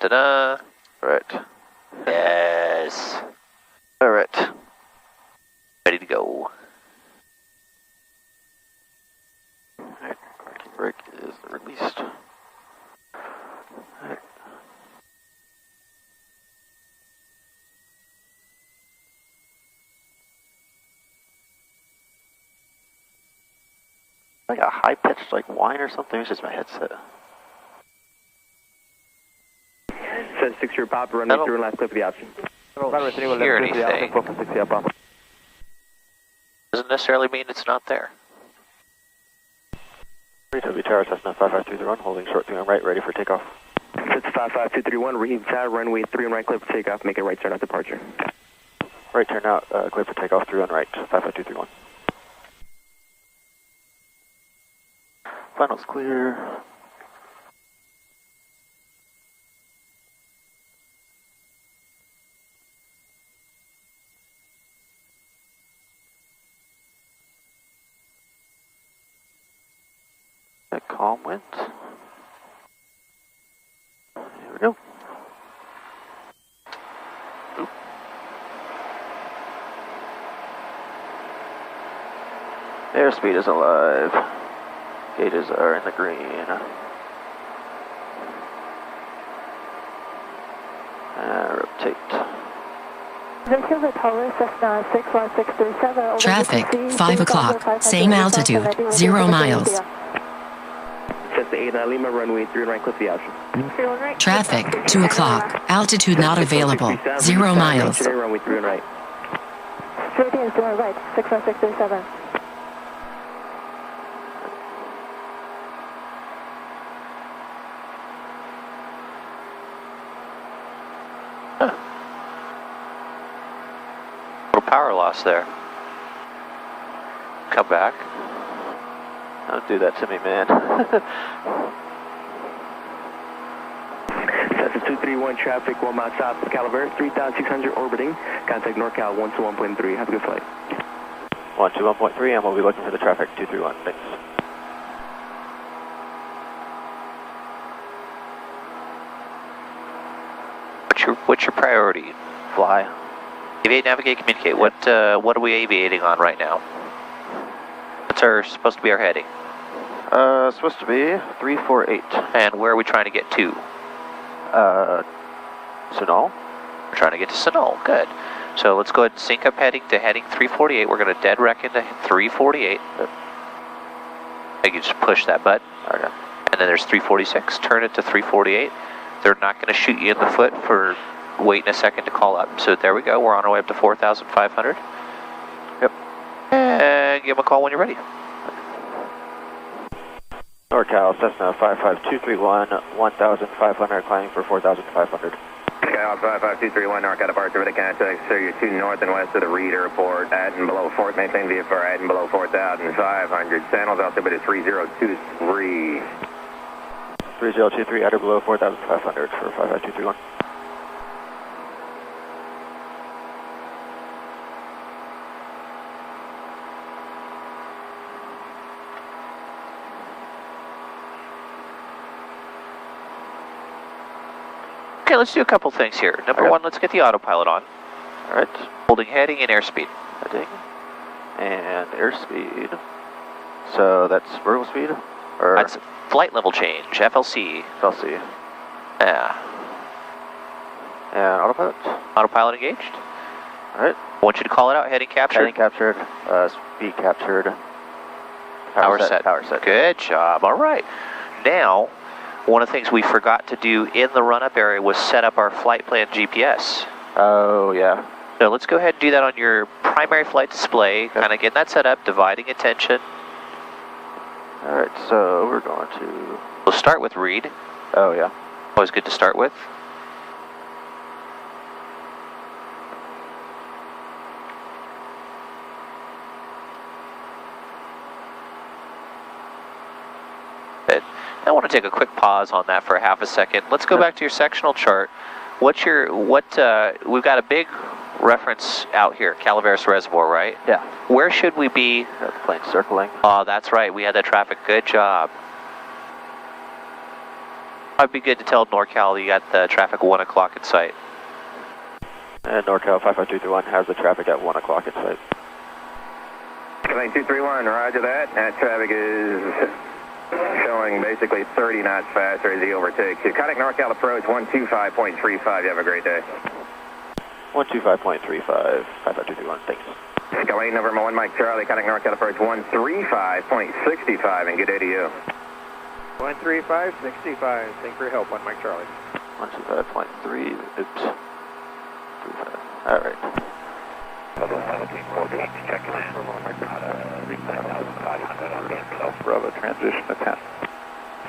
Da-da-da. Right. Yes. All right. Ready to go. All right. Parking brake is released. All right. Like a high-pitched like whine or something. It's just my headset. 76 your pop, runway 3 and last clip of the option. Runway 3 hear anything. Doesn't necessarily mean it's not there. Reid-Hillview Tower, Cessna 55331, holding short 3 on right, ready for takeoff. It's 55231, Reid Tower, runway 3 on right, clear for takeoff, make a right turn out departure. Right turn out, clear for takeoff, 3 on right, 55231. Finals clear. That calm wind. Here we go. Oop. Airspeed is alive. Gauges are in the green. Rotate. Traffic, 5 o'clock, same altitude, 0 miles. Cessna 8 Lima, runway 3 on right, clip the option. Traffic, 2 o'clock, altitude not available, 0 miles. Runway 3 on right. Straight in, 0 right, 61637. Little power loss there. Come back. Don't do that to me, man. Cessna 231, traffic 1 mile south of Calaveras, 3600 orbiting. Contact NorCal 121.3. Have a good flight. 121.3, and we'll be looking for the traffic 231. Thanks. What's your priority? Fly. Aviate, navigate, communicate. What are we aviating on right now? What's supposed to be our heading? Supposed to be 348. And where are we trying to get to? Sunol. We're trying to get to Sunol. Good. So let's go ahead and sync up heading to heading 348. We're going to dead rec into 348. Yep. I can just push that button. Okay. And then there's 346. Turn it to 348. They're not going to shoot you in the foot for waiting a second to call up. So there we go. We're on our way up to 4,500. Yep. And give them a call when you're ready. NorCal, Cessna 55231, 1,500, climbing for 4,500. NorCal 55231, NorCal departure with a contact, sir, you're 2 north and west of the Reid Airport, at and below 4, maintain VFR at and below 4,500, channels altimeter 3023. 3023, at or below 4,500 for 55231. Okay, let's do a couple things here. Number one, let's get the autopilot on. All right. Holding heading and airspeed. Heading and airspeed. So that's vertical speed? Or that's flight level change, FLC. FLC. Yeah. And autopilot? Autopilot engaged. All right. I want you to call it out. Heading captured. Heading captured. Speed captured. Power set. Power set. Good job. All right. Now, one of the things we forgot to do in the run-up area was set up our flight plan GPS. Oh, yeah. So let's go ahead and do that on your primary flight display, kind of getting that set up, dividing attention. All right, so we're going to... We'll start with Reid. Oh, yeah. Always good to start with. Good. I want to take a quick pause on that for a half a second. Let's go back to your sectional chart. We've got a big reference out here, Calaveras Reservoir, right? Yeah. Where should we be? The plane circling. Oh, that's right. We had that traffic. Good job. I'd be good to tell NorCal you got the traffic 1 o'clock in sight. And NorCal 55231 has the traffic at 1 o'clock in sight. Lane 231, roger that. That traffic is showing basically 30 knots faster as he overtakes you. Contact NorCal approach 125.35. You have a great day. 125.35, 55231, thanks. Lane November 1, Mike Charlie. Contact NorCal approach 135.65 and good day to you. 135.65. Thanks for your help, 1 Mike Charlie. 125.3, oops. 35. All right. Bravo, transition to 10.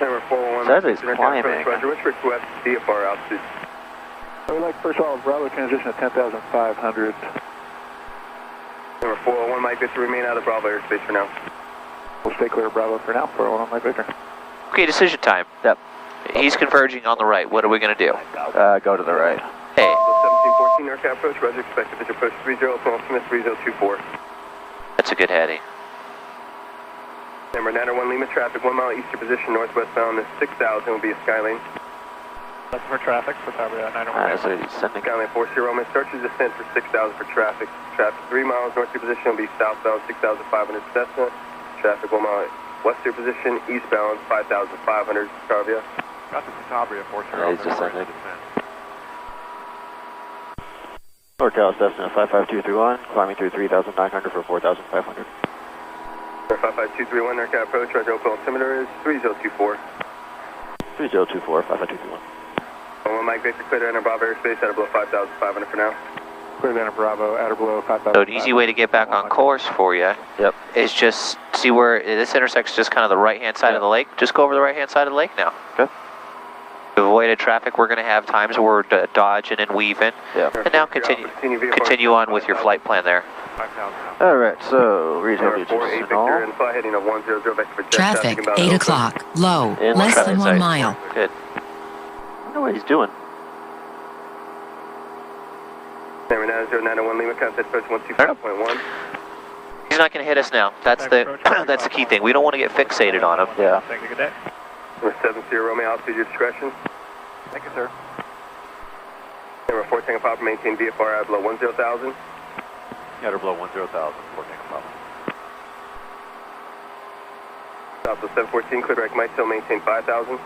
Number 401. Saturday's climbing. Roger, what's request DFR altitude? I would like first of all, Bravo transition to 10,500. Number 401, Mike Victor, remain out of Bravo airspace for now. We'll stay clear of Bravo for now, 401 Mike Victor. Okay, decision time. Yep. He's converging on the right. What are we going to do? Go to the right. Hey. 1714 NorCal approach, Roger, expected visual approach 30, Smith 3024. That's a good heading. Number 901 Lima, traffic 1 mile eastern position, northwestbound, this 6000 will be a Skylane. That's for traffic, for Tower 901. So he's sending. Skylane 40, Roman, start your descent for 6000 for traffic. Traffic 3 miles north your position will be southbound 6500 Cessna. Traffic 1 mile west your position, eastbound 5500 Scarvia. Got the Cantabria 40. He's descending. NorCal Cessna 55231, climbing through 3,900 for 4,500. 55231, NorCal approach, Roger, open altimeter is 3024. 3024, 55231. 1 Mike Victor, clear to enter Bravo airspace, out of below 5,500 for now. Clear to enter Bravo, out of below 5,000. So an easy way to get back on course for you is just see where this intersects just kind of the right-hand side of the lake. Just go over the right-hand side of the lake now. Okay. To avoid traffic, we're going to have times where we're dodging and weaving. Yeah. And now continue on with your flight plan there. 5,000. All right, so Reid-Hillview to Victor, and fly heading of 100 back for jet Traffic, about 8 o'clock, low, In less traffic than 1 sight. mile. Good. I wonder what he's doing. Number 90901 Lima, contact approach 125.1. He's not going to hit us now. That's the that's the key thing. We don't want to get fixated on him. Yeah. Thank you, good day. Number 70 Romeo, altitude your discretion. Thank you, sir. Number 4 Tango Papa, maintain VFR out below 10,000. Outer below 10,000, 14 Papa. South of 714, clear direct Mito, maintain 5,000.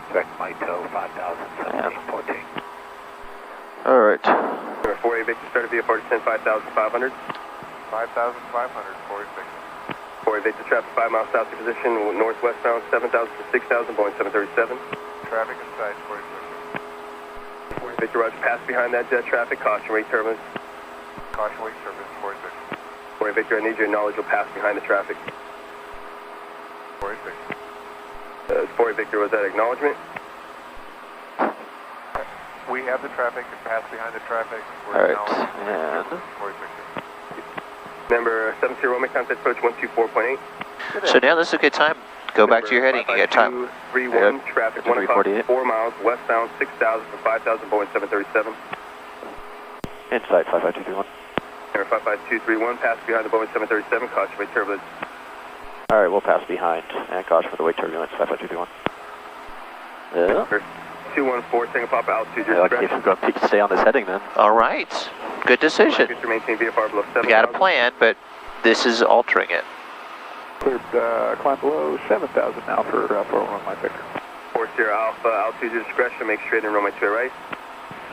Direct Mito, 5,000, 1714. All right. Number 4A Victor, started VFR descent 5,500. 5,500, 4 Victor. 4A Victor, traffic 5 miles south of your position, northwestbound 7,000 to 6,000, Boeing 737. Traffic inside, 4 Victor. 4A Victor, Roger, pass behind that jet traffic, caution rate turbulence. Caution wake service, 4 Victor. 4A Victor, I need your knowledge you'll pass behind the traffic. 4 Victor. 4A Victor, was that acknowledgement? We have the traffic and pass behind the traffic. All right, and 4 Victor. Number 70 Roman, contact approach 124.8. So now this is a good time. Go back to your heading. You got time. 55231, traffic 1 o'clock, 348. 4 miles, westbound 6,000 for 5,000, Boeing 737. inside 55231. Number 55231, pass behind the Boeing 737, caution rate turbulence. All right, we'll pass behind and caution for the wake turbulence 55231. Yeah. Number 214, Tango Papa, altitude your Yeah, okay, if discretion. we're going to stay on this heading then. All right. Good decision. Victor, maintain VFR below 7,000. We got a plan, but this is altering it. Cleared, climb below 7,000 now for 401 Mike Victor. 40 Alpha, altitude your discretion, make straight and runway 2 right.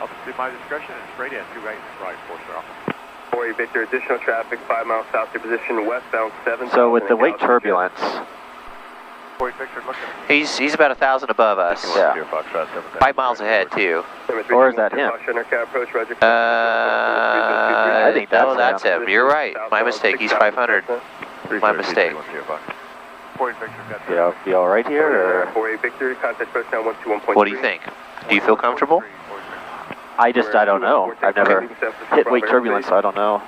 Altitude my discretion and straight in, 2 right, 4 Alpha. 4 Victor, additional traffic, 5 miles south of your position, westbound 7,000. So with the wake turbulence, 4 Victor, look at He's about 1,000 above us. Yeah. 5 miles ahead too. Or is that him? Approach, Roger. I think that's that's him. him. You're right. My mistake. He's 500. My mistake. 4 Victor, got yeah, be all right here, or 4 Victor, contact approach now 121.3. What do you think? Do you feel comfortable? I don't know. I've never hit wake turbulence, so I don't know.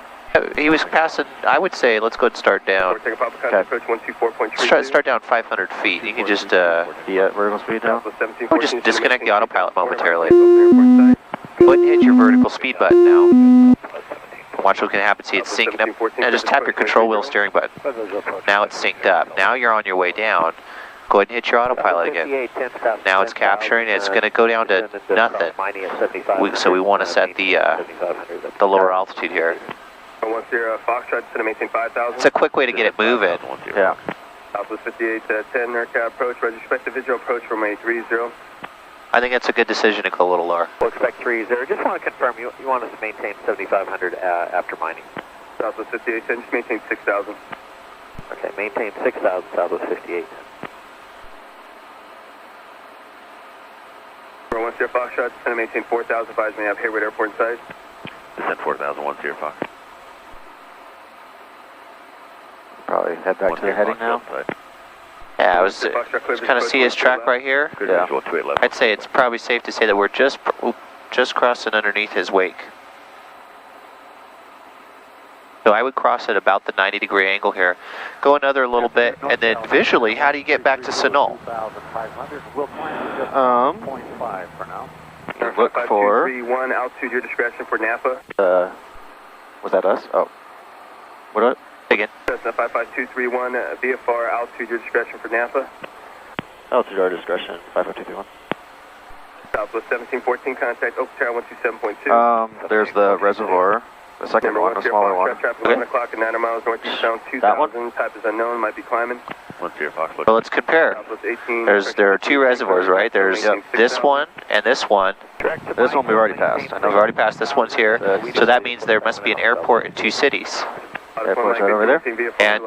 He was passing. I would say let's go ahead and start down. Tango Papa, contact approach 124.3. Let's start down 500 feet. You can just The vertical speed now. we'll just disconnect the autopilot momentarily. Go ahead and hit your vertical speed button now. Watch what's going to happen. See, it's syncing up. Now just tap your control wheel steering button. Now it's synced up. Now you're on your way down. Go ahead and hit your autopilot again. Now it's capturing, it's going to go down to nothing. So we want to set the lower altitude here. Once your Foxtrot, it's going to maintain 5,000. It's a quick way to get it moving. Yeah. Southwest 58, 10, NERCA approach, retrospective visual approach for runway 30. I think that's a good decision to go a little lower. We'll expect 30. Just want to confirm, you want us to maintain 7,500 after mining. Southwest 58, 10, just maintain 6,000. Okay, maintain 6,000, Southwest 58. Once your Foxtrot, it's going to maintain 4,000, advise me have Hayward Airport in sight. Descent 4,000, 10 Fox. Probably head back to the heading now. Yeah, I was kind of see his track right here. Yeah. I'd say it's probably safe to say that we're just crossing underneath his wake. So I would cross at about the 90-degree angle here. Go another little bit, and then visually, how do you get back to Sunol? Look for... 231, altitude, your discretion for Napa. Was that us? Oh. What? Again. Cessna 55231, VFR, altitude, your discretion for Napa. Altitude, our discretion, 55231. Southwest 1714, contact Oak Tower 127.2. There's the reservoir. The second one, a smaller one. Traffic 11 o'clock and 9 miles northeastbound 2000. That one? Type is unknown, might be climbing. Well, let's compare. There are two reservoirs, right? There's this one and this one. This one we've already passed. I know We've already passed. This one's here. So that means there must be an airport in two cities. Airport's right over there. And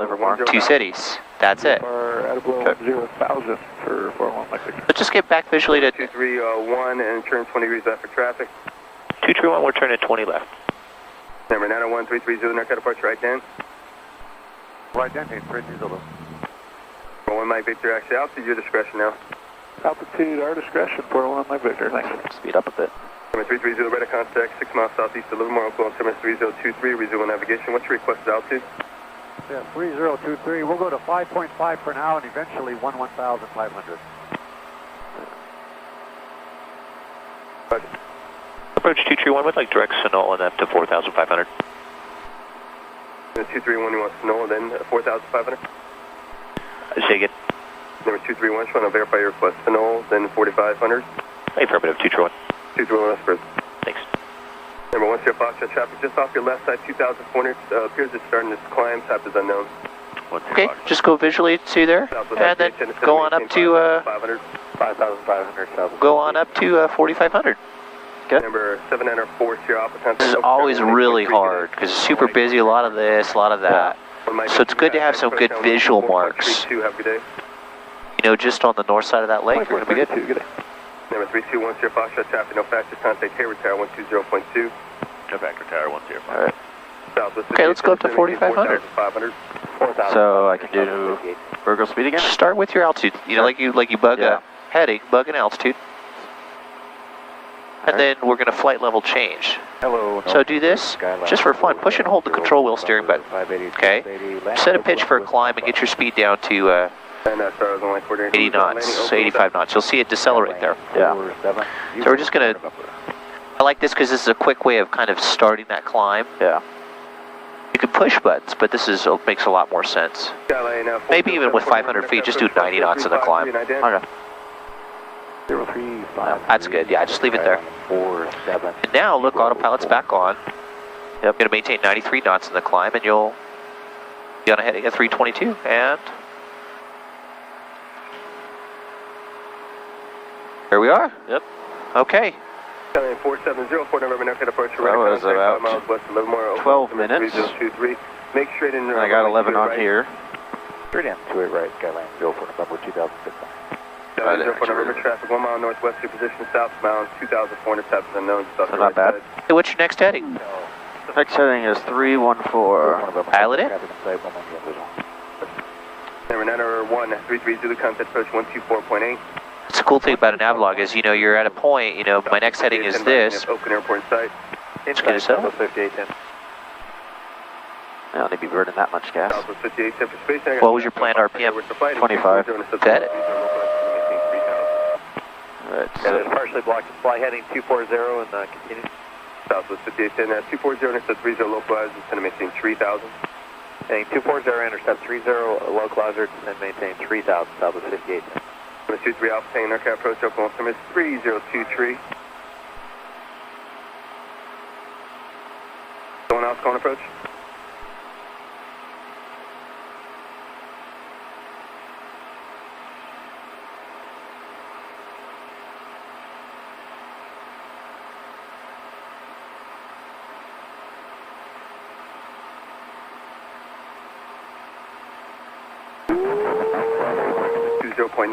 two cities. That's it. Okay. 0,000 for 401 Mexico. Let's just get back visually to 231 and turn 20 degrees left for traffic. 231, we're turning 20 left. Number 901330, NERCA departure right down. Right down, 330. 1 Mike Victor, actually altitude, your discretion now. Altitude, our discretion, 401 Mike Victor, thanks. Speed up a bit. Number 330, radar contact, 6 miles southeast of Livermore, Oklahoma, Terminus 3023, resume navigation. What's your requested altitude? Yeah, 3023, we'll go to 5.5 for now and eventually 11,500. Approach 231 with like direct Sunol and up to 4,500. 231, you want Sunol, then 4,500? Say again. Number 231, just want to verify your request. Sunol, then 4,500. Affirmative, 231. 231, that's first. Thanks. Number 1, Sierra Foxtrot traffic just off your left side, 2,400. Appears it's starting to climb, type is unknown. Okay, just go visually to there, and then go on up to 5,500. go on up to 4,500. Okay. Number 704, Sierra Alpha. This is always really hard because it's super busy. A lot of this, a lot of that. So it's good to have some good visual marks. Have a good day. You know, just on the north side of that lake, we're gonna be good. Number 321, Sierra Foxtrot traffic, no faster. Contact Hayward Tower 120.2. Go back to Tower 105. All right. Okay, let's go up to 4,500. So I can do Virgo speed again? Start with your altitude. You know, like you bug a heading, bug an altitude. And then we're going to flight level change. Hello. So do this just for fun. Push and hold the control wheel steering button. Okay? Set a pitch for a climb and get your speed down to 80 knots, so 85 knots. You'll see it decelerate there. Yeah. So we're just going to... I like this because this is a quick way of kind of starting that climb. Yeah. You can push buttons, but this makes a lot more sense. Maybe even with 500 feet, just do 90 knots in the climb. Okay. That's good. Yeah, just leave it there. And now, look, autopilot's back on. Yep. Going to maintain 93 knots in the climb, and you'll be on a heading at 322. And here we are. Yep. Okay. 4704 November, NERCA departure. That was about 12 minutes. Make straight in. I got 11 on here. Straight in, 28 right, Skyline, go for November 2006. November traffic, 1 mile northwest, your position southbound, 2,400 taps unknown. That's not bad. Hey, what's your next heading? Next heading is 314. Pilot it. Number 901, 33 Zulu, contact approach 124.8. It's a cool thing about an Avalog is, you know, you're at a point, you know, my next heading is this. Open airport site. Let's get us up. 5810. I don't need to be burning that much gas. What was your planned RPM? 25. Got it. Alright, So it's partially blocked. Fly heading 240 and continue. Southwest 5810, 240 and it's a 30 localized, it's going to maintain 3,000. Heading 240, intercept 30, local hazard, and maintain 3000, Southwest 58. 23 Alpha, taking NorCal approach, open altimeter 3023. Someone else calling approach?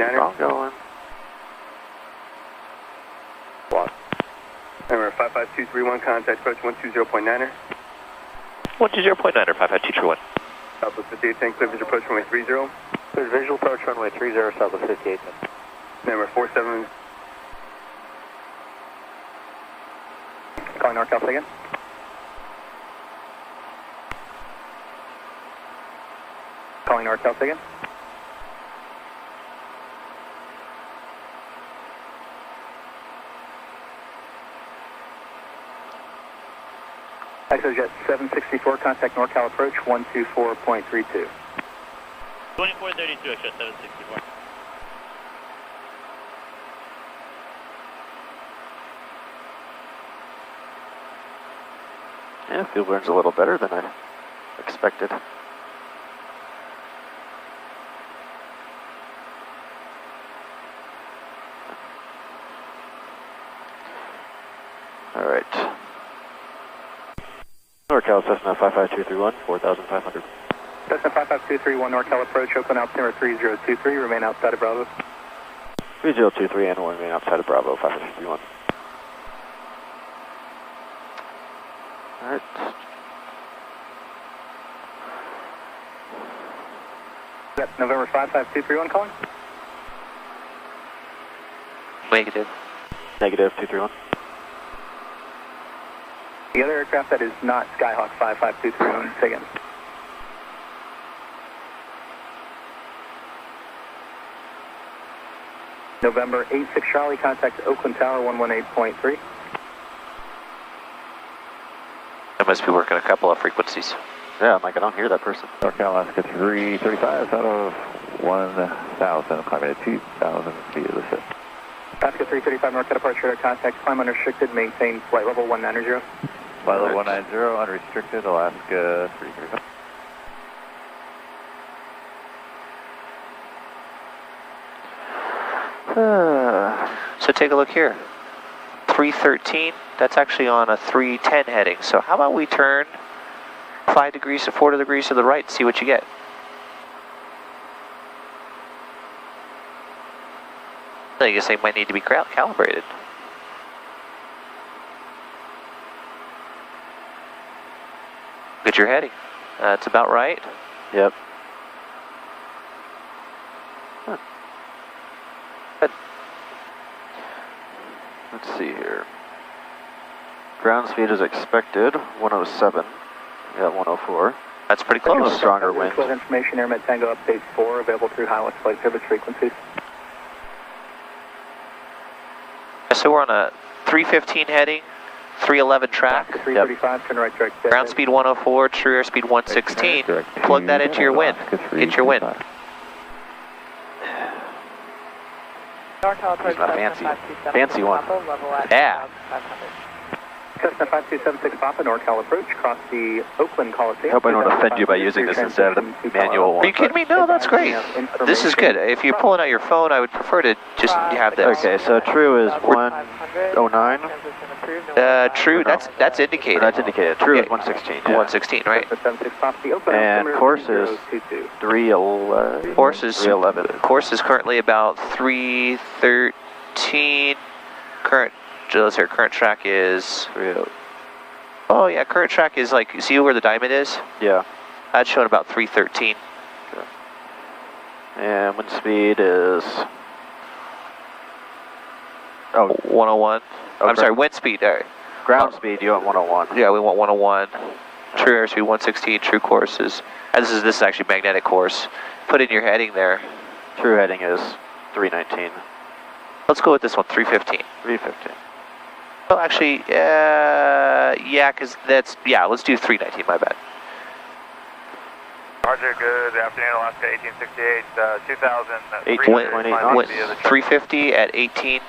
Wrong going. Number 55231, contact approach 120.9er. 120.9 or 55231. Southwest 58, tank clear visual approach runway 30. Clear visual approach runway 30, Southwest 58. Number 47. Calling NorCal again. Calling NorCal again. ExoJet 764, contact NorCal approach 124.32. 2432, extra 764. Yeah, fuel burn's a little better than I expected. All right. NorCal Cessna 55231, 4,500. Cessna 55231, NorCal approach, open altimeter 3023, remain outside of Bravo. 3023 and will remain outside of Bravo, 55231. All right. That's November 55231 calling? Negative. Negative 231. The other aircraft that is not Skyhawk 55231, say again. November 86 Charlie, contact Oakland Tower 118.3. I must be working a couple of frequencies. Yeah, I'm like, I don't hear that person. NorCal Alaska 335 out of 1,000, climbing at 2,000 feet of the ship. Alaska 335, NorCal departure, contact climb unrestricted, maintain flight level 190. Flight level 190, unrestricted, Alaska 335. So take a look here. 313, that's actually on a 310 heading. So how about we turn 5 degrees to 4 degrees to the right and see what you get. I guess they might need to be calibrated. Look at your heading. That's about right. Yep. Huh. Good. Let's see here. Ground speed is expected, 107. We got 104. That's pretty close. Stronger wind. Information, Airmet Tango update 4, available through Hilux flight service frequencies. So we're on a 315 heading, 311 track. 335, turn right direct. Ground speed 104, true airspeed 116. Plug that into your wind. Get your wind. Here's my fancy one. Yeah. Cessna 5276 Papa, NorCal approach, cross the Oakland Coliseum. I hope I don't offend you by using this instead of the manual one. Are you kidding me? No, that's great. This is good. If you're pulling out your phone, I would prefer to just have this. Okay, so true is 109. True, that's indicated. That's indicated. True is 116. Yeah. 116, right? And course is 311. Course is 311. Course is currently about 313. Current. Let's see, current track is. Oh yeah, current track is like. See where the diamond is? Yeah. That's showing about 313. Okay. And wind speed is. Oh, 101. Oh, I'm sorry, wind speed. Ground speed, you want 101. Yeah, we want 101. True airspeed 116. True course is. And this is actually magnetic course. Put in your heading there. True heading is 319. Let's go with this one, 315. 315. Well, actually, yeah, because that's, yeah, let's do 319, my bad. Roger, good afternoon, Alaska 1868, 2000. 18.8 knots. 350 at 19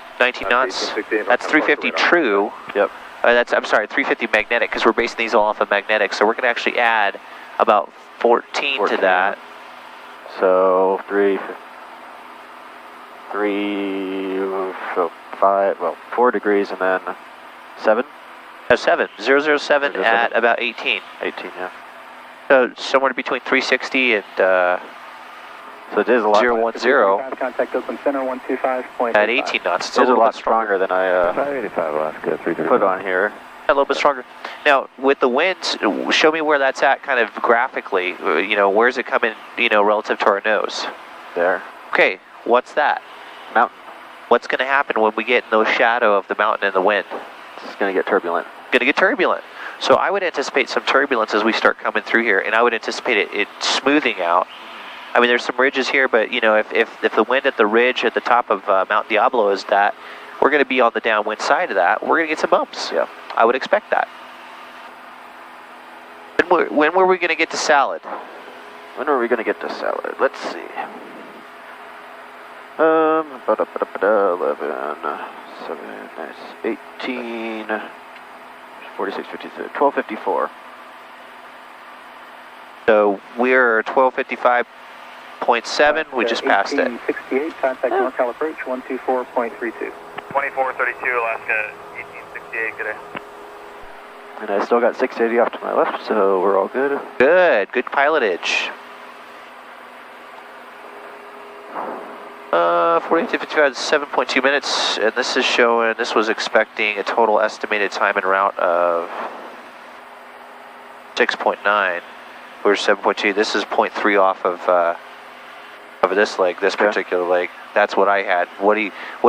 knots. That's 350 true. Yep. I'm sorry, 350 magnetic, because we're basing these all off of magnetic. So we're going to actually add about 14 to that. So 4 degrees and then 7? 7. 007 at about 18. 18, yeah. So somewhere between 360 and so it is a lot 010 Contact open center 125.85. at 18 knots. It's a lot stronger than I 585 Alaska, 330. put on here. A little bit stronger. Now, with the winds, show me where that's at kind of graphically. You know, where's it coming, you know, relative to our nose? There. Okay, what's that? Mountain. What's going to happen when we get in the shadow of the mountain and the wind? It's going to get turbulent. Going to get turbulent. So I would anticipate some turbulence as we start coming through here, and I would anticipate it smoothing out. I mean, there's some ridges here, but, you know, if the wind at the ridge at the top of Mount Diablo is that, we're going to be on the downwind side of that. We're going to get some bumps. Yeah. I would expect that. When were we going to get to salad? When are we going to get to salad? Let's see. 11, 7, 18, 46, 53, 1254. So we're 1255.7. We just passed it. 1868, contact NorCal approach 124.32. 2432, Alaska 1868, good day. And I still got 680 off to my left, so we're all good. Good pilotage. 48 to 55 is 7.2 minutes, and this is showing, this was expecting a total estimated time en route of 6.9. We're 7.2. This is 0.3 off of this leg, this particular leg. That's what I had. What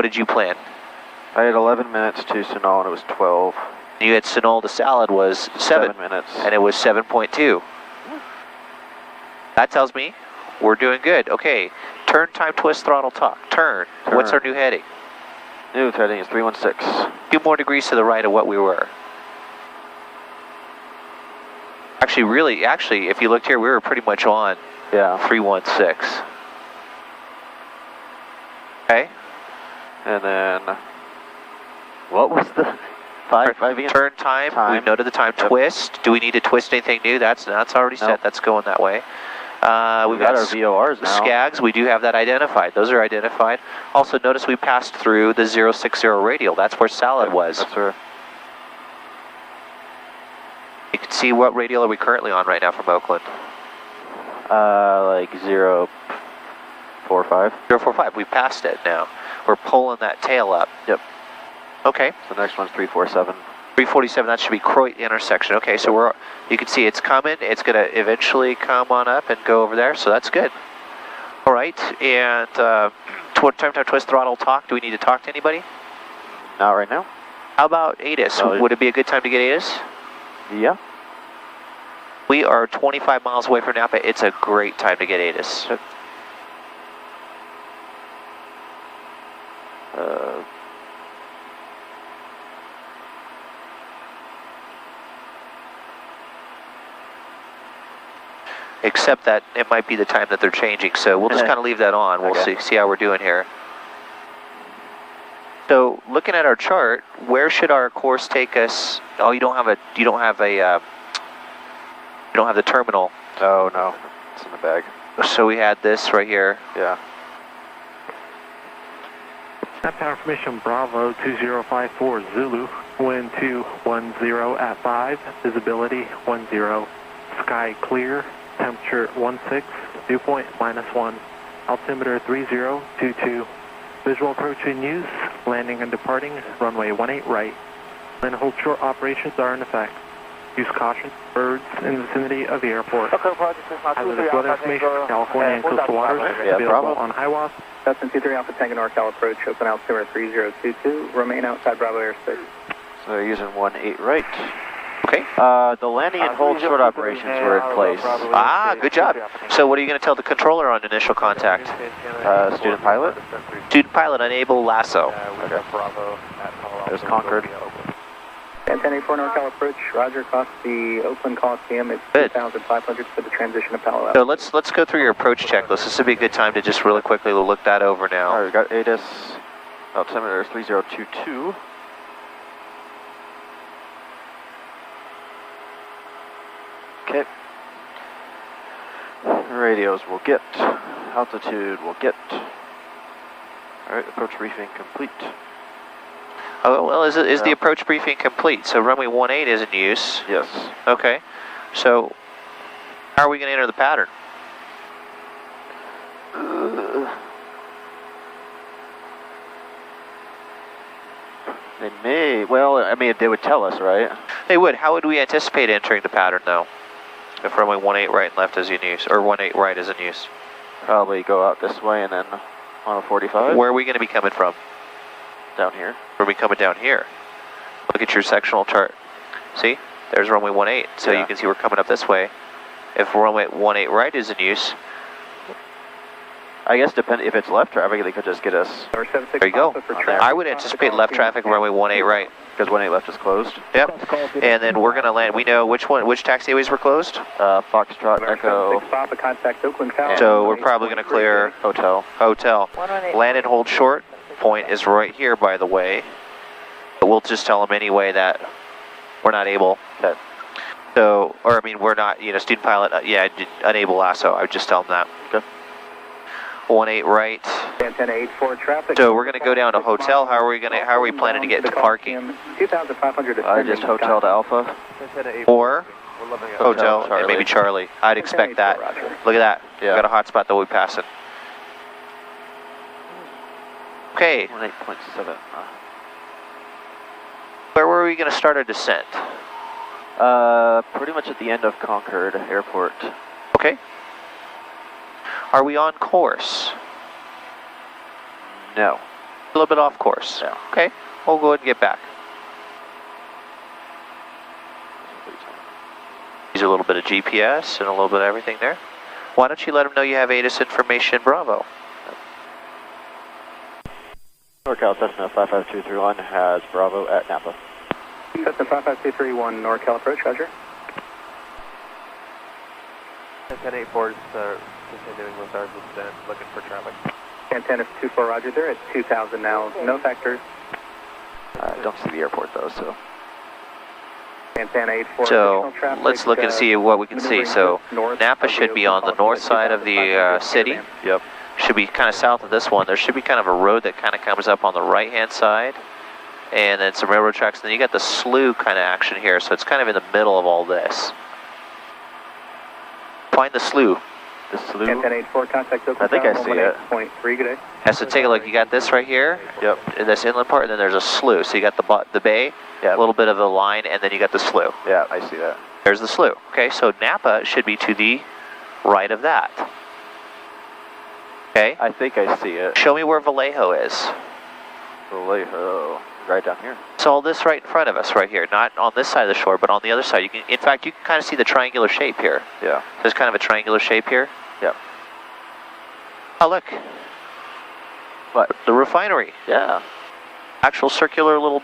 did you plan? I had 11 minutes to Sunol, and it was 12. You had Sunol to salad was 7 minutes. And it was 7.2. That tells me we're doing good. Okay, turn, time, twist, throttle, talk. Turn. What's our new heading? New heading is 316. A few more degrees to the right of what we were. Actually, if you looked here, we were pretty much on 316. Okay. And then, what was the 5 again? Turn time. We've noted the time. Yep. Twist. Do we need to twist anything new? That's already set. That's going that way. We've got our VORs now. Skags, we do have that identified. Those are identified. Also, notice we passed through the 060 radial. That's where salad was. That's where. You can see what radial are we currently on right now from Oakland? Like 045. 045. We passed it now. We're pulling that tail up. Yep. Okay. So the next one's 347. 347, that should be Croix intersection. Okay, so you can see it's coming. It's going to eventually come on up and go over there, so that's good. All right, and time, twist, throttle, talk. Do we need to talk to anybody? Not right now. How about ATIS? Would it be a good time to get ATIS? Yeah. We are 25 miles away from Napa. It's a great time to get ATIS. Except that it might be the time that they're changing, so we'll just kind of leave that on. We'll see how we're doing here. So, looking at our chart, where should our course take us? Oh, you don't have the terminal. Oh no, it's in the bag. So we had this right here. Yeah. Napa information Bravo 2054 Zulu, wind 210 at 5, visibility 10, sky clear, temperature 16, dew point -1, altimeter 3022, visual approach in use, landing and departing, runway 18 right. Land hold short operations are in effect. Use caution, birds in the vicinity of the airport. Hazardous weather information, California and coastal waters, available on HIWAS. Cessna 23 Alpha Tango NorCal approach, open altimeter 3022, remain outside Bravo airspace. So they're using 18 right. Okay. The landing and hold short operations were in place. Ah, good job. So what are you going to tell the controller on initial contact? Student pilot? Student pilot, enable lasso. Okay. There's Concord. 1084 NorCal approach, roger, across the Oakland Coliseum. It's 2,500 for the transition to Palo Alto. So let's go through your approach checklist. This would be a good time to just really quickly look that over now. All right, we got ATIS altimeter 3022. Okay. Radios will get. Altitude will get. All right, approach briefing complete. Oh, well, is the approach briefing complete? So runway 18 is in use. Yes. Okay. So how are we going to enter the pattern? They may, well, I mean, they would tell us, right? They would. How would we anticipate entering the pattern, though? If runway 18 right and left is in use, or 18 right is in use? Probably go out this way and then on a 45. Where are we going to be coming from? Down here. Where are we coming down here? Look at your sectional chart. See? There's runway 18. So you can see we're coming up this way. If runway 18 right is in use, I guess depending if it's left traffic, they could just get us. There you go. I would anticipate left traffic runway 18 right. Because 18 left is closed. Yep. And then we're going to land. We know which taxiways were closed? Foxtrot, Echo. So we're probably going to clear Hotel. Land and hold short. Point is right here, by the way. But we'll just tell them anyway that we're not able. Okay. So, or I mean, we're not, student pilot, unable lasso. I would just tell them that. Okay. 18 right. 1084 traffic. So we're going to go down to hotel. How are we planning to get into parking? 2,500. I just hotel to Alpha. Or hotel and maybe Charlie. I'd expect that. Look at that. Yeah. We've got a hot spot that we'll be passing. Okay. 18.7. Where were we going to start our descent? Pretty much at the end of Concord Airport. Okay. Are we on course? No. A little bit off course. No. Okay. We'll go ahead and get back. Use a little bit of GPS and a little bit of everything there. Why don't you let them know you have ATIS information, Bravo? NorCal Cessna 55231 has Bravo at Napa. Cessna 55231 NorCal approach, roger. 1084 is continuing with our descent, looking for traffic. 1024 roger there at 2,000 now, no factors. I don't see the airport though, so. 1084 So let's look and see what we can see. So Napa should be on the north side of the city. Yep. Should be kind of south of this one. There should be kind of a road that kind of comes up on the right-hand side, and then some railroad tracks. And then you got the slough kind of action here, so it's kind of in the middle of all this. Find the slough. The slough? 1084, contact Oakland. I think I see it. 0.3, good day. Yeah, so take a look. You got this right here. Yep. In this inland part, and then there's a slough. So you got the bay, yep. A little bit of the line, and then you got the slough. Yeah, I see that. There's the slough. Okay, so Napa should be to the right of that. Okay. I think I see it. Show me where Vallejo is. Vallejo, right down here. So all this right in front of us, right here. Not on this side of the shore, but on the other side. In fact, you can kind of see the triangular shape here. Yeah. There's kind of a triangular shape here. Yeah. Oh, look. What? The refinery. Yeah. Actual circular little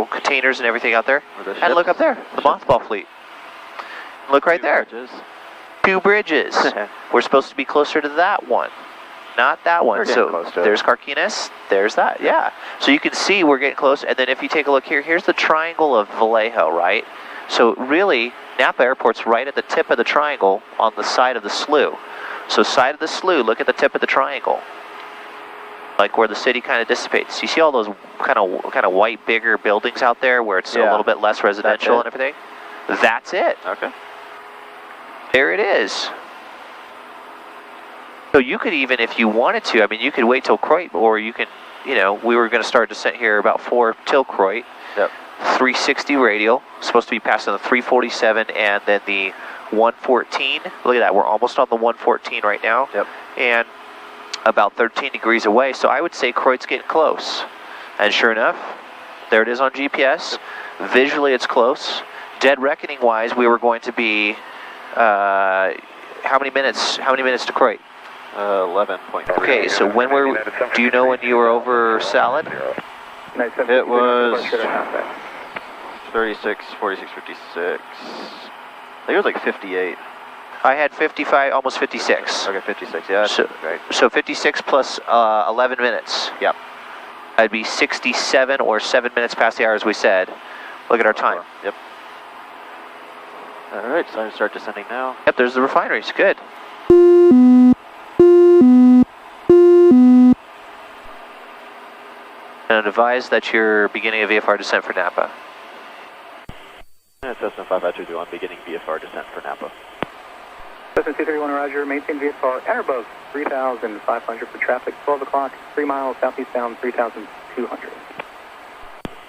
containers and everything out there. And look up there, the mothball fleet. Look right there. Bridges. 2 bridges. We're supposed to be closer to that one, not that one. So there's Carquinez, there's that, yeah. So you can see we're getting close, and then if you take a look here, here's the triangle of Vallejo, right? So really, Napa Airport's right at the tip of the triangle on the side of the slough. So side of the slough, look at the tip of the triangle. Like where the city kind of dissipates. You see all those kind of white, bigger buildings out there where it's a little bit less residential and everything? That's it. Okay. There it is. So you could even, if you wanted to, I mean, you could wait till Croix, or you can, we were going to start descent here about 4 till Croix. Yep. 360 radial, supposed to be passing the 347 and then the 114. Look at that, we're almost on the 114 right now. Yep. And about 13 degrees away, so I would say Croix's getting close. And sure enough, there it is on GPS. Visually, it's close. Dead reckoning wise, we were going to be how many minutes to Croix? 11.3. Okay, so do you know when you were over Salad? It was 36, 46, 56. I think it was like 58. I had 55, almost 56. Okay, 56, yeah, that's right. So 56 plus 11 minutes. Yep. I'd be 67 or 7 minutes past the hour, as we said. Look at our time. Yep. All right, so I start descending now. Yep, there's the refineries. Good. And advise that you're beginning a VFR descent for Napa. And Cessna 55221, beginning VFR descent for Napa. Cessna 231, roger, maintain VFR, enter above 3,500 for traffic, 12 o'clock, 3 miles southeastbound, 3,200.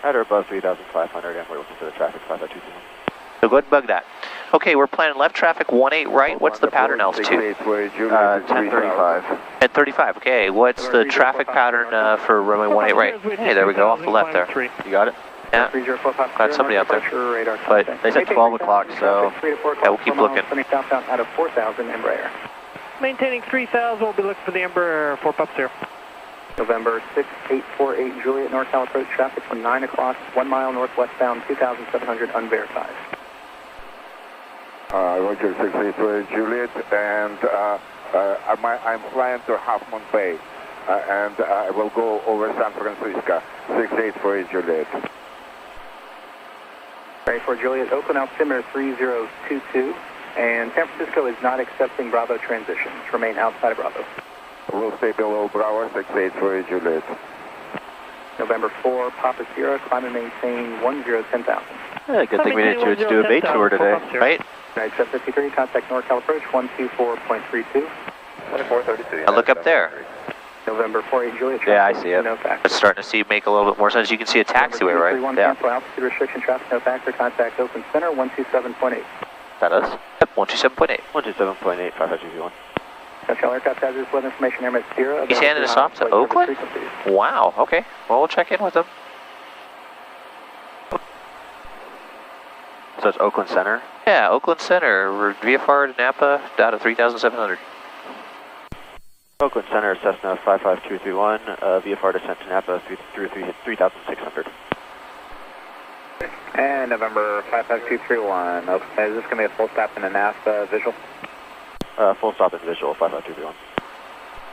At or above 3,500, and we're looking for the traffic 55221. So go ahead and bug that. Okay, we're planning left traffic 18 right. What's the pattern altitude? 1035. 1035, okay. What's the traffic pattern for runway 18 right? Hey, there we go, off the left there. You got it? Yeah, got somebody out there. But they said 12 o'clock, so yeah, we'll keep looking. Out of 4,000 Embraer. Maintaining 3,000, we'll be looking for the Embraer 4 pups here. November 6848 Juliet, NorCal approach traffic from 9 o'clock, 1 mile northwestbound, 2,700 unverified. Roger, 684 Juliet, and I'm flying to Half Moon Bay, and I will go over San Francisco, 684 Juliet. 34 Juliet, Oakland altimeter 3022, and San Francisco is not accepting Bravo transitions. Remain outside of Bravo. We'll stay below Bravo, 684 Juliet. November 4, Papa Sierra, climb and maintain 1010,000. Yeah, good thing we didn't do a bait tour today, right? Right, 753, contact NorCal approach 124.32. 2432. Now look up there. November 48 Juliet. Yeah, I see it. No factor. It's starting to make a little bit more sense. You can see a taxiway, right? Yeah. Cancel altitude restriction traffic, no factor, contact Oakland Center 127.8. That us? Yep, 127.8. 127.8, 55221. Central aircraft hazardous weather information, Airmet Sierra. He's handing us off to Oakland? Wow, okay. Well, we'll check in with him. So it's Oakland Center? Yeah, Oakland Center. We're VFR to Napa, down to 3,700. Oakland Center, Cessna 55231, VFR descent to Napa through 3,600. And November 55231, is this going to be a full stop in the Napa visual? Full stop in visual, 55231.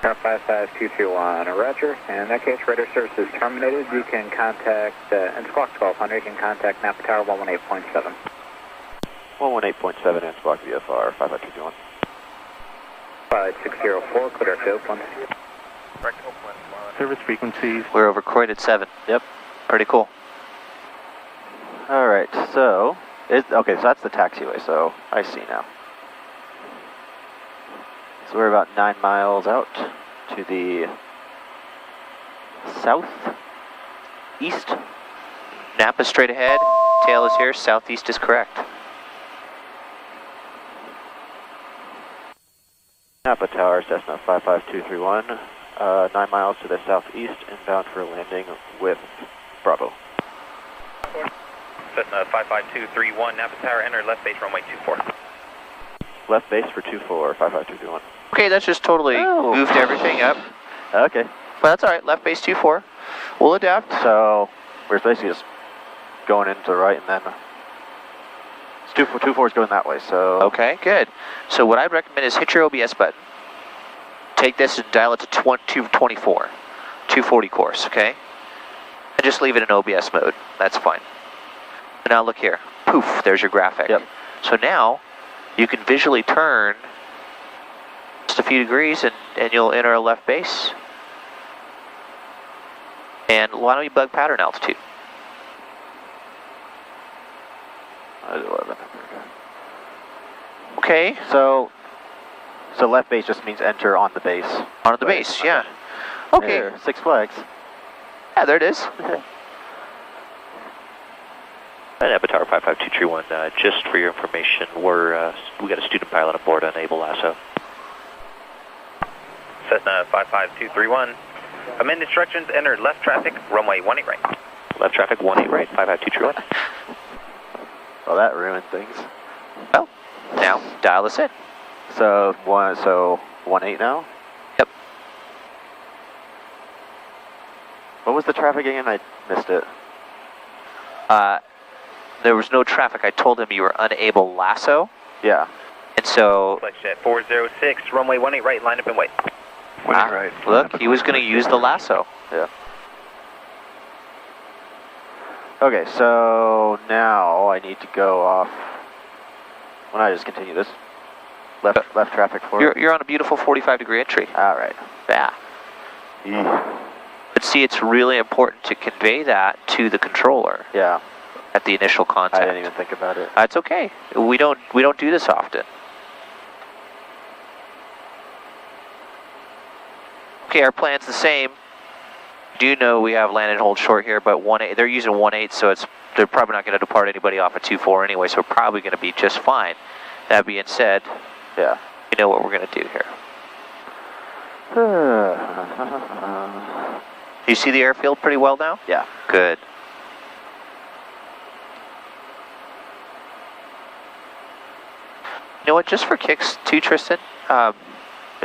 55221, roger. And in that case, radar service is terminated. You can contact, and squawk 1200, you can contact Napa Tower 118.7. 118.7 and squawk VFR, 55221. 5604, clear to Oakland. Service frequencies. We're over Croyd at 7. Yep. Pretty cool. Alright, so, okay, so that's the taxiway, so I see now. So we're about 9 miles out to the southeast. Napa straight ahead, tail is here, southeast is correct. Napa Tower, Cessna 55231, 9 miles to the southeast, inbound for landing with Bravo. Cessna 55231, Napa Tower, enter left base runway 24. Left base for 24, 55231. Okay, that's just totally goofed everything up. Okay. But that's alright, left base 24. We'll adapt. So, we're basically just going into the right and then... It's 24 is going that way, so... Okay, good. So what I'd recommend is hit your OBS button. Take this and dial it to 224. 240 course, okay? And just leave it in OBS mode. That's fine. And now look here. Poof, there's your graphic. Yep. So now, you can visually turn just a few degrees and you'll enter a left base. And why don't you bug pattern altitude? 11. Okay. So left base just means enter on the base. On the base, yeah. Okay. There, 6 flags. Yeah, there it is. Napa Tower 55231, just for your information, we got a student pilot aboard on Able Lasso. Cessna 55231, amend instructions, enter left traffic, runway 18 right. Left traffic 18 right, 55231. Well, that ruined things. Well, now dial us in. So 18 now? Yep. What was the traffic again? I missed it. there was no traffic, I told him you were unable lasso. Yeah. And so... Flex jet 406, runway 18 right, line up and wait. Right. Look, he was going to use the lasso. Yeah. Okay, so now I need to go off. Why don't I just continue this? Left traffic forward. You're on a beautiful 45-degree entry. All right. Yeah. But see, it's really important to convey that to the controller. Yeah. At the initial contact. I didn't even think about it. That's okay. We don't do this often. Okay, our plan's the same. Do know we have land and hold short here, but 1-8, they're using 1-8, so they're probably not going to depart anybody off at 2-4 anyway, so we're probably going to be just fine. That being said, yeah, we know what we're going to do here. Do you see the airfield pretty well now? Yeah. Good. You know what? Just for kicks, too, Tristan.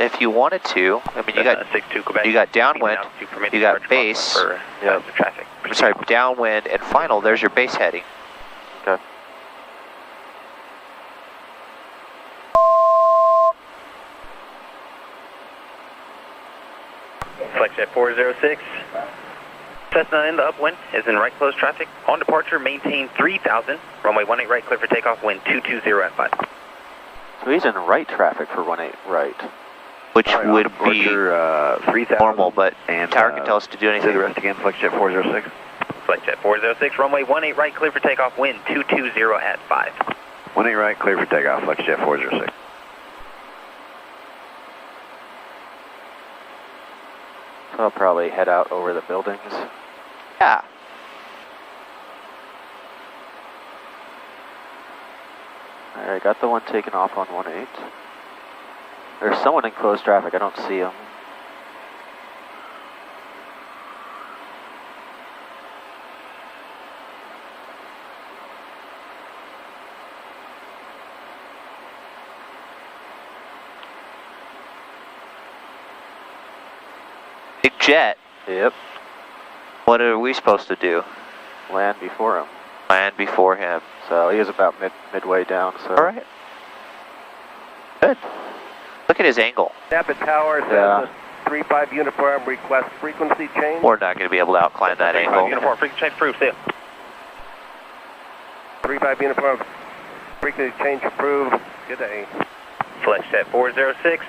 If you wanted to, I mean, you got downwind, you got base. Traffic. I'm sorry, downwind and final. There's your base heading. Okay. Flex jet 406. Cessna in the upwind is in right close traffic. On departure, maintain 3000. Runway 18 right, clear for takeoff, wind 220 at 5. So he's in right traffic for 18 right. Which would be normal, but and, tower can tell us to do anything. Do the rest again, Flex jet 406. Flex jet 406, runway 18 right, clear for takeoff, wind 220 at 5. 18 right, clear for takeoff, Flex jet 406. I'll probably head out over the buildings. Yeah. Alright, got the one taken off on 18. There's someone in closed traffic, I don't see him. Big jet. Yep. What are we supposed to do? Land before him. Land before him. So he is about midway down, so. Alright. Good. Look at his angle. Napa Tower says 35 uniform request frequency change. We're not going to be able to outclimb that angle. Uniform frequency change approved, see ya. 35 uniform frequency change approved. Good day. Flex jet 406.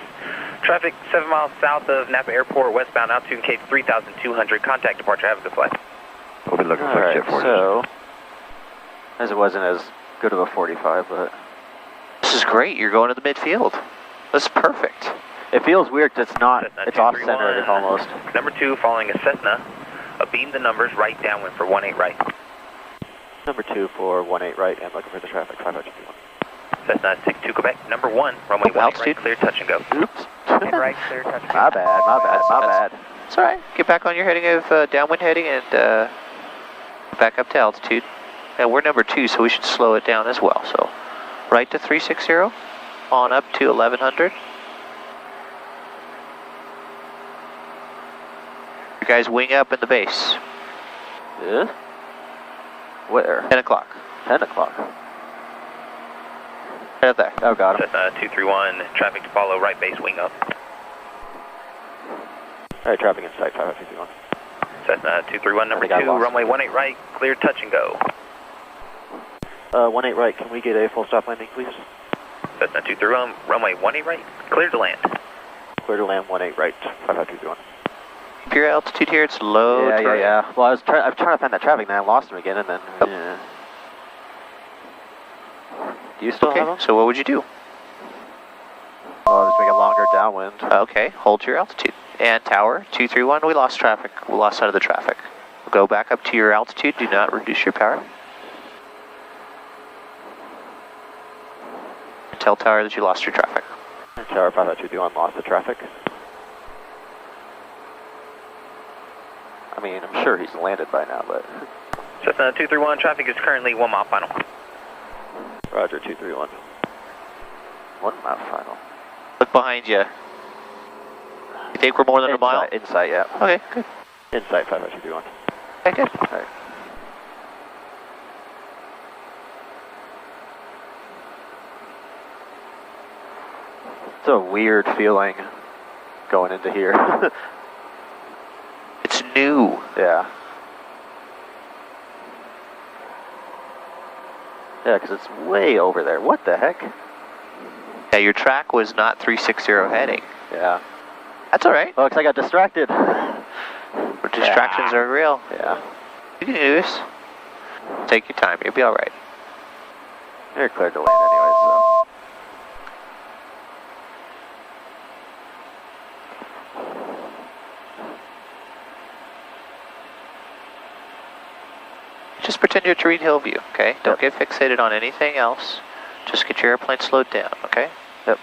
Traffic 7 miles south of Napa Airport, westbound altitude Cape 3200. Contact departure, have a good flight. We'll be looking for jet 406. So, as it wasn't as good of a 45, but. This is great. You're going to the midfield. This is perfect. It feels weird because it's not, Cessna it's off-centered almost. Number 2, following a Cessna. Beam the numbers right downwind for 18 right. Number 2 for 18 right and looking for the traffic, 521. Cessna 62 Quebec. Number 1, runway 18 right, clear touch and go. Oops. Right, clear touch and go. My bad. It's alright. Get back on your heading of downwind heading and back up to altitude. And we're number 2, so we should slow it down as well. So, right to 360, on up to 1100. You guys wing up in the base. Yeah? Where? 10 o'clock. 10 o'clock. Right there. Oh, got him. Cessna 231, traffic to follow, right base, wing up. Alright, traffic in sight, traffic 51. Cessna 231, number 2, runway 18 right, clear touch and go. 18 right, can we get a full stop landing, please? Cessna 231, runway 18 right, clear to land. Clear to land, 18 right, 5521. Pure altitude here, it's low. Yeah. Well, I'm trying to find that traffic, and I lost him again, and then, yeah. Do you still have him? So what would you do? Well, I'll just make a longer downwind. Okay, hold your altitude. And tower, 231, we lost traffic. We lost sight of the traffic. Go back up to your altitude, do not reduce your power. Tell tower that you lost your traffic. Tower 5521 lost the traffic. I mean, I'm sure he's landed by now, but... Cessna 231, traffic is currently 1 mile final. Roger, 231. 1 mile final. Look behind you. You think we're more than a mile? Inside, yeah. Okay, good. Inside 5521. Okay, good. Alright. It's a weird feeling going into here. It's new. Yeah. Yeah, because it's way over there. What the heck? Yeah, your track was not 360 heading. Yeah. That's all right. Oh, because I got distracted. Distractions are real. Yeah. You can do this. Take your time. You'll be all right. You're clear to land anyway, so. Just pretend you're at Reid-Hillview, okay? Don't get fixated on anything else. Just get your airplane slowed down, okay? Yep.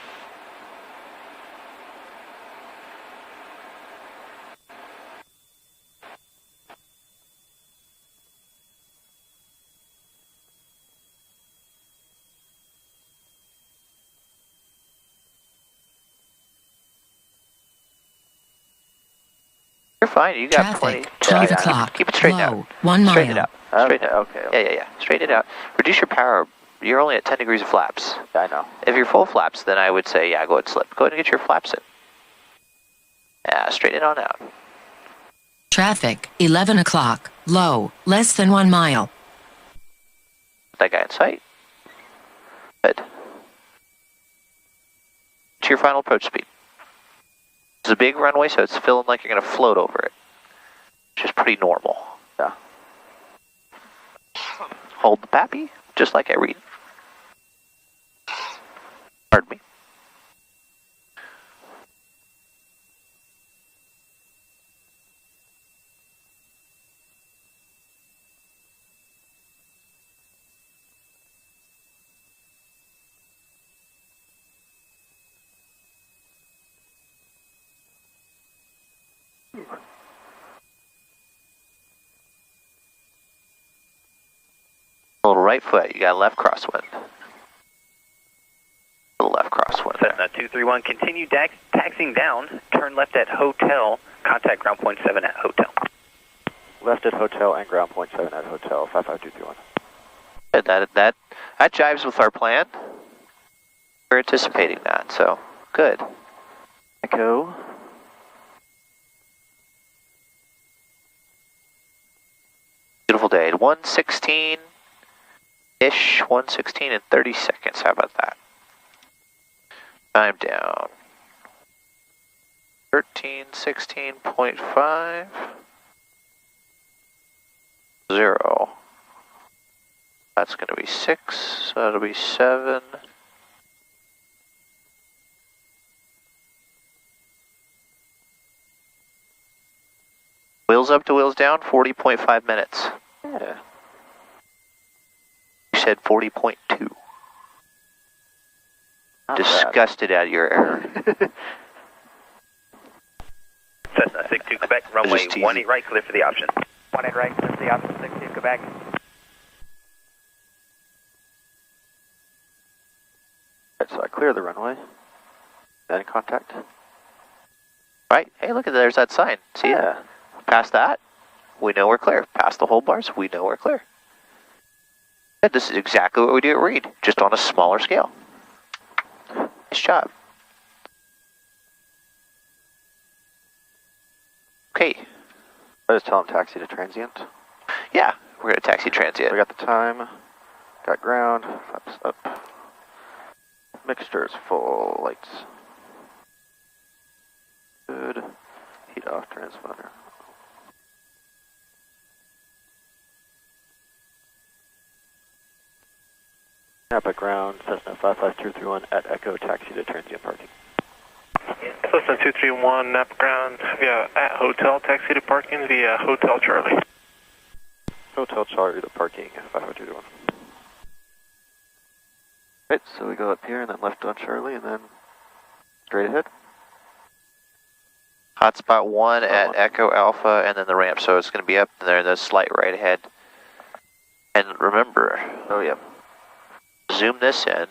You're fine. You got plenty. Traffic, 12 o'clock. Keep it straight Low, out. 1 mile. Straighten it out. Straighten it out. Okay. Yeah. Straighten it out. Reduce your power. You're only at 10 degrees of flaps. Yeah, I know. If you're full flaps, then I would say, yeah, go ahead and slip. Go ahead and get your flaps in. Yeah, straighten it on out. Traffic, 11 o'clock. Low, less than 1 mile. That guy in sight. Good. To your final approach speed. It's a big runway, so it's feeling like you're going to float over it. Which is pretty normal. Yeah. Hold the pappy, just like I read. Pardon me. A little right foot, you got a left crosswind. A little left crosswind. Cessna 231, continue taxiing down, turn left at hotel, contact ground point 7 at hotel. Left at hotel and ground point 7 at hotel, 55231. That jives with our plan. We're anticipating that, so good. Echo. Beautiful day. 1:16-ish, 1:16 and 30 seconds. How about that? Time down. 13:16.5. 0. That's going to be 6, so that'll be 7. Wheels up to wheels down, 40.5 minutes. Yeah. You said 40.2. Disgusted at your error. Cessna 62 Quebec, runway 18 right, clear for the option. 18 right, clear for the option, 62 Quebec. Right, so I clear the runway. Then contact. Right, hey, look at there's that sign. See it? Past that, we know we're clear. Past the hold bars, we know we're clear. And this is exactly what we do at Reid, just on a smaller scale. Nice job. Okay. I just tell them taxi to transient. Yeah, we're going to taxi transient. We got the time, got ground, flaps up. Mixture is full, lights. Good. Heat off transponder. Napa ground, Cessna 55231 at Echo, taxi to transient parking. Cessna 231, Napa ground, via at hotel, taxi to parking via Hotel Charlie. Hotel Charlie to parking, 55221. Right, so we go up here and then left on Charlie and then straight ahead. Hotspot 1 at Echo Alpha and then the ramp, so it's going to be up there, the slight right ahead. And remember, zoom this in.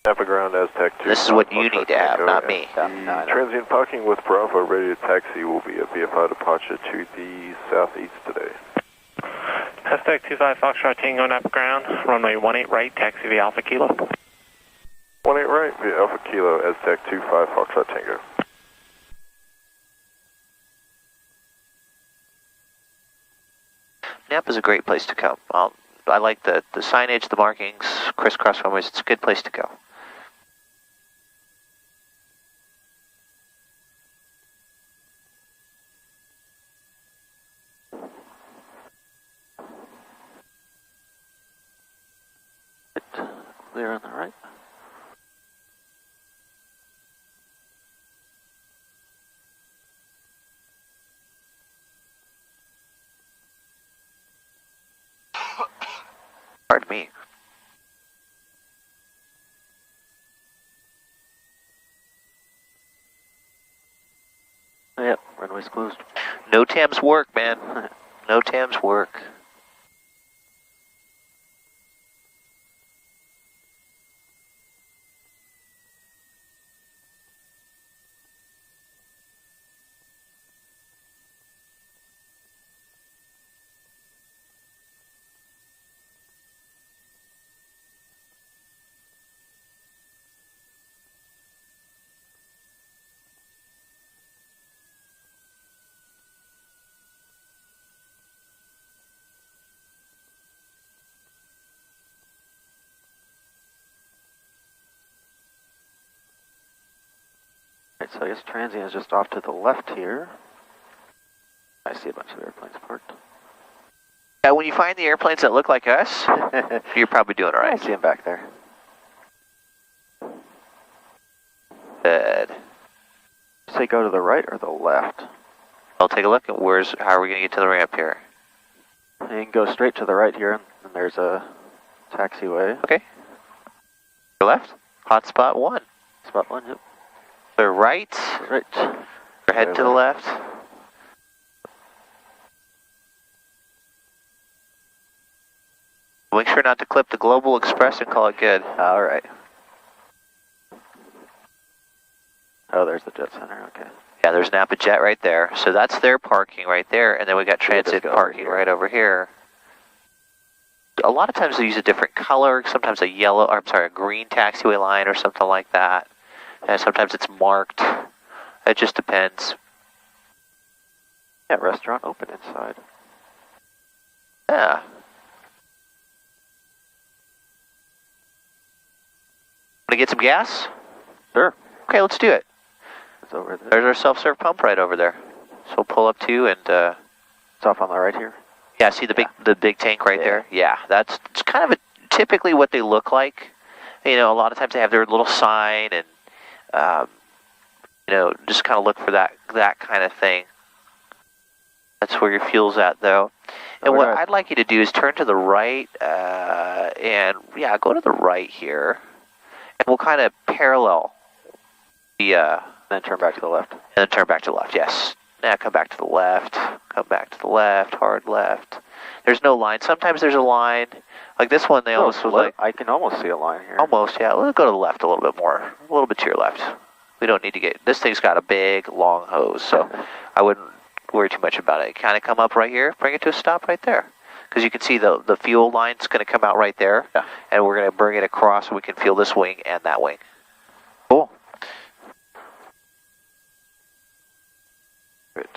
Napa ground Aztec 2. This is what you need to have, not me. Transient parking with Bravo ready to taxi will be a VFR departure to the southeast today. Aztec 25 Foxtrot Tango Napa ground, runway 18 right, taxi via Alpha Kilo. 18 right via Alpha Kilo, Aztec 25 Foxtrot Tango. Napa's a great place to come. I like the signage, the markings, crisscross runways. It's a good place to go. Clear on the right. Pardon me. Yep, runway's closed. No TAM's work, man. No TAM's work. Right, so I guess transient is just off to the left here. I see a bunch of airplanes parked. Yeah, when you find the airplanes that look like us, you're probably doing all right. I see them back there. Good. Say go to the right or the left? I'll take a look at how are we going to get to the ramp here? You can go straight to the right here, and there's a taxiway. Okay. To left. Hotspot 1. Spot 1, yep. The right. Right. Or head to the left. Make sure not to clip the Global Express and call it good. All right. Oh, there's the Jet Center, okay. Yeah, there's Napa Jet right there. So that's their parking right there, and then we got transit parking right over here. A lot of times they use a different color, sometimes a green taxiway line or something like that. And sometimes it's marked. It just depends. Yeah, restaurant open inside. Yeah. Want to get some gas? Sure. Okay, let's do it. It's over there. There's our self-serve pump right over there. So we'll pull up to and... it's off on the right here? Yeah, see the big tank right there? Yeah, it's kind of typically what they look like. You know, a lot of times they have their little sign and, you know, just kind of look for that kind of thing. That's where your fuel's at, though. And what I'd like you to do is turn to the right, and, yeah, go to the right here. And we'll kind of parallel the... then turn back to the left. And then turn back to the left, yes. Now come back to the left, come back to the left, hard left. There's no line. Sometimes there's a line. Like this one, they almost was like... I can almost see a line here. Almost, yeah. Let's go to the left a little bit more. A little bit to your left. We don't need to get... This thing's got a big, long hose, so I wouldn't worry too much about it. Kind of come up right here, bring it to a stop right there. Because you can see the fuel line's going to come out right there, and we're going to bring it across so we can feel this wing and that wing. Cool. Good.